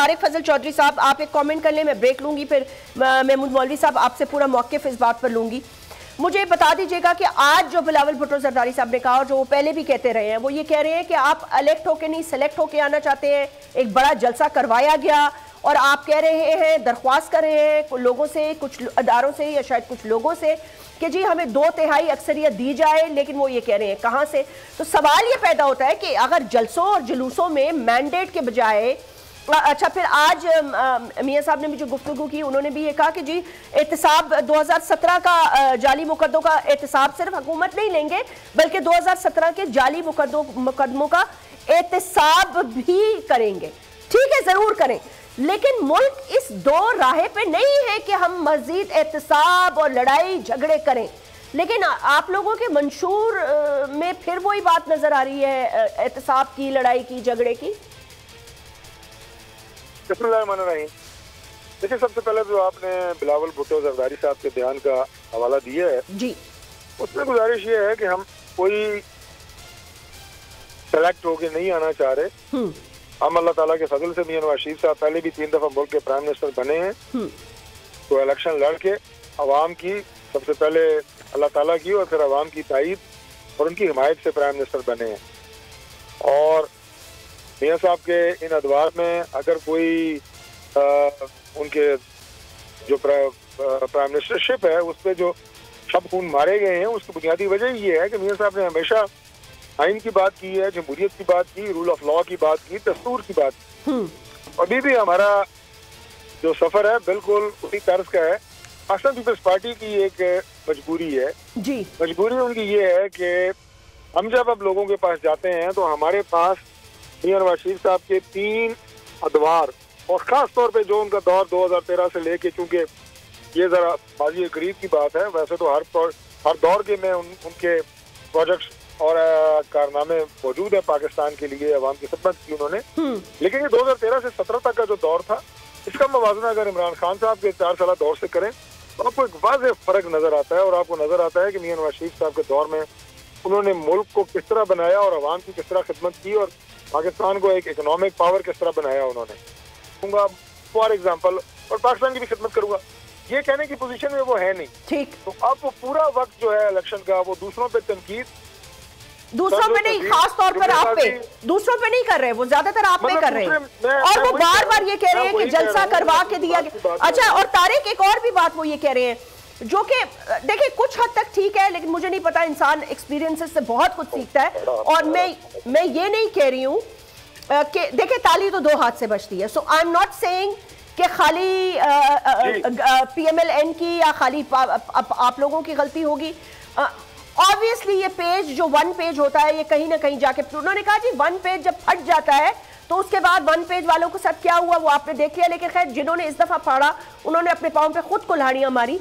तारिक फजल चौधरी साहब, आप एक कमेंट कर लें, मैं ब्रेक लूंगी, फिर महमूद मौलवी साहब आपसे पूरा मौक़िफ़ इस बात पर लूंगी। मुझे बता दीजिएगा कि आज जो बिलावल भुट्टो जरदारी साहब ने कहा, और जो वो पहले भी कहते रहे हैं, वो ये कह रहे हैं कि आप इलेक्ट होके नहीं सेलेक्ट होके आना चाहते हैं। एक बड़ा जलसा करवाया गया और आप कह रहे हैं, दरख्वास्त कर रहे हैं लोगों से, कुछ अदारों से या शायद कुछ लोगों से कि जी हमें 2/3 अक्सरियत दी जाए, लेकिन वो ये कह रहे हैं कहाँ से। तो सवाल ये पैदा होता है कि अगर जलसों और जुलूसों में मैंडेट के बजाय, अच्छा फिर आज मियां साहब ने भी जो गुफ्तगू की, उन्होंने भी ये कहा कि जी एहतसाब 2017 का जाली मुकदमों का एहतसाब सिर्फ हुकूमत नहीं लेंगे, बल्कि 2017 के जाली मुकदमों का एहतसाब भी करेंगे। ठीक है, जरूर करें, लेकिन मुल्क इस दो राहे पे नहीं है कि हम मजीद एहतसाब और लड़ाई झगड़े करें। लेकिन आप लोगों के मंशूर में फिर वही बात नजर आ रही है, एहतसाब की, लड़ाई की, झगड़े की। बिस्मिल्लाहिर्रहमानिर्रहीम। देखिए, सबसे पहले जो आपने बिलावल भुट्टो जरदारी साहब के बयान का हवाला दिया है जी, उसमें गुजारिश ये है कि हम कोई सेलेक्ट होके नहीं आना चाह रहे। हम अल्लाह ताला के फजल से मियां नवाज शरीफ साहब पहले भी 3 दफा मुल्क के प्राइम मिनिस्टर बने हैं, तो इलेक्शन लड़ के अवाम की, सबसे पहले अल्लाह ताला की और फिर अवाम की ताईद और उनकी हिमायत से प्राइम मिनिस्टर बने हैं। और मियां साहब के इन अदवार में अगर कोई उनके जो प्राइम मिनिस्टरशिप है उस पर जो शब खून मारे गए हैं, उसकी बुनियादी वजह ये है कि मियां साहब ने हमेशा आइन की बात की है, जमहूरियत की बात की, रूल ऑफ लॉ की बात की, दस्तूर की बात की। अभी भी हमारा जो सफर है बिल्कुल उसी तर्ज का है। पाकिस्तान पीपल्स पार्टी की एक मजबूरी है जी, मजबूरी उनकी ये है कि हम जब अब लोगों के पास जाते हैं तो हमारे पास मियां नवाज शरीफ साहब के 3 अदवार, और खास तौर पे जो उनका दौर 2013 से लेके, चूंकि ये जरा माजी करीब की बात है, वैसे तो हर दौर के में उनके प्रोजेक्ट्स और कारनामे मौजूद है पाकिस्तान के लिए, अवाम की खिदमत की उन्होंने। लेकिन ये 2013 से 17 तक का जो दौर था, इसका मवाजना अगर इमरान खान साहब के 4 साल दौर से करें तो आपको एक वाज़ेह फर्क नजर आता है, और आपको नजर आता है कि मियां नवाज शरीफ साहब के दौर में उन्होंने मुल्क को किस तरह बनाया और अवाम की किस तरह खिदमत की, और पाकिस्तान को एक इकोनॉमिक पावर किस तरह बनाया उन्होंने। फॉर एग्जाम्पल, और पाकिस्तान की भी खिदमत करूंगा, ये कहने की पोजीशन में वो है नहीं। ठीक, तो अब वो पूरा वक्त जो है इलेक्शन का, वो दूसरों पे तनकीद, दूसरों पे नहीं, खास तौर पर आप पे, दूसरों पे नहीं कर रहे, वो ज्यादातर आप पे कर रहे हैं, और वो बार बार ये कह रहे हैं कि जलसा करवा के दिया गया। अच्छा, और तारिक एक और भी बात वो ये कह रहे हैं, जो कि देखिए कुछ हद तक ठीक है, लेकिन मुझे नहीं पता, इंसान एक्सपीरियंसेस से बहुत कुछ सीखता है, और मैं ये नहीं कह रही हूँ कि देखिए ताली तो 2 हाथ से बजती है। सो आई एम नॉट सेइंग कि खाली PMLN की या खाली आप लोगों की गलती होगी। ऑब्वियसली ये पेज जो 1 पेज होता है, ये कहीं ना कहीं जाके, उन्होंने कहा जी 1 पेज जब फट जाता है तो उसके बाद 1 पेज वालों के साथ क्या हुआ वो आपने देख लिया। लेकिन खैर, जिन्होंने इस दफा फाड़ा उन्होंने अपने पाँव पे खुद कुल्हाड़ियां मारी।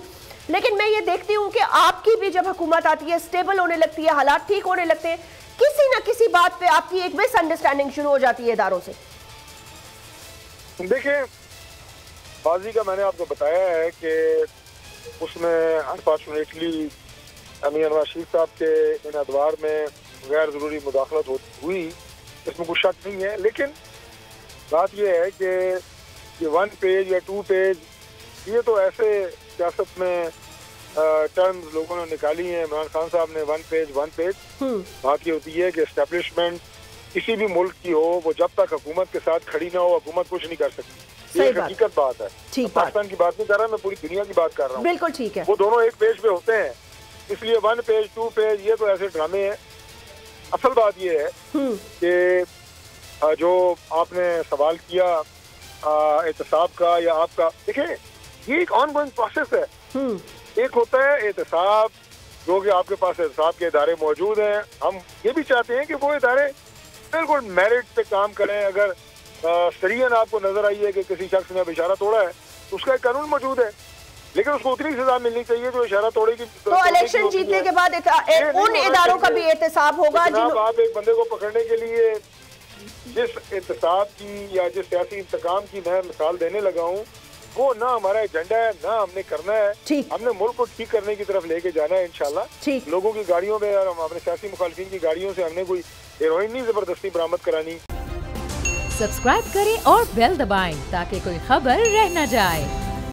लेकिन मैं ये देखती हूँ कि आपकी भी जब हुकूमत आती है, स्टेबल होने लगती है, हालात ठीक होने लगते हैं, किसी ना किसी बात पे आपकी एक मिसअंडरस्टैंडिंग शुरू हो जाती है इदारों से। देखिए, बाजी का मैंने आपको बताया है कि उसमें अनफॉर्चुनेटली मियां नवाज शरीफ साहब के इन अदवार में गैर जरूरी मुदाखलत हुई, इसमें कुछ शक नहीं है। लेकिन बात यह है कि ये 1 पेज या 2 पेज, ये तो ऐसे सियासत में टर्म्स लोगों ने निकाली हैं। इमरान खान साहब ने 1 पेज बात ये होती है कि एस्टेब्लिशमेंट किसी भी मुल्क की हो, वो जब तक हुकूमत के साथ खड़ी ना हो, हुकूमत कुछ नहीं कर सकती। ये हकीकत बात है। पाकिस्तान की बात नहीं कर रहा, मैं पूरी दुनिया की बात कर रहा हूँ। बिल्कुल ठीक है, वो दोनों एक पेज पे होते हैं, इसलिए 1 पेज 2 पेज ये तो ऐसे ड्रामे हैं। असल बात ये है कि जो आपने सवाल किया एहतसाब का या आपका, देखिए ये एक ऑनगोइंग प्रोसेस है। एक होता है एहतसाब, जो कि आपके पास एहतसाब के इदारे मौजूद हैं। हम ये भी चाहते हैं कि वो इदारे बिल्कुल मेरिट पे काम करें। अगर सरीयन आपको नजर आई है कि किसी शख्स ने अब इशारा तोड़ा है तो उसका एक कानून मौजूद है, लेकिन उसको उतनी सजा मिलनी चाहिए जो इशारा तोड़ेगी। तो इलेक्शन जीतने के बाद उन इदारों का भी एहतसाब होगा। आप एक बंदे को पकड़ने के लिए जिस एहतसाब की या जिस सियासी इंतकाम की मैं मिसाल देने लगा हूँ, वो ना हमारा एजेंडा है, ना हमने करना है। हमने मुल्क को ठीक करने की तरफ लेके जाना है इंशाल्लाह। लोगों की गाड़ियों में और अपने सियासी मुखालिफिन की गाड़ियों से हमने कोई हेरोइन नहीं जबरदस्ती बरामद करानी। सब्सक्राइब करें और बेल दबाएं ताकि कोई खबर रह न जाए।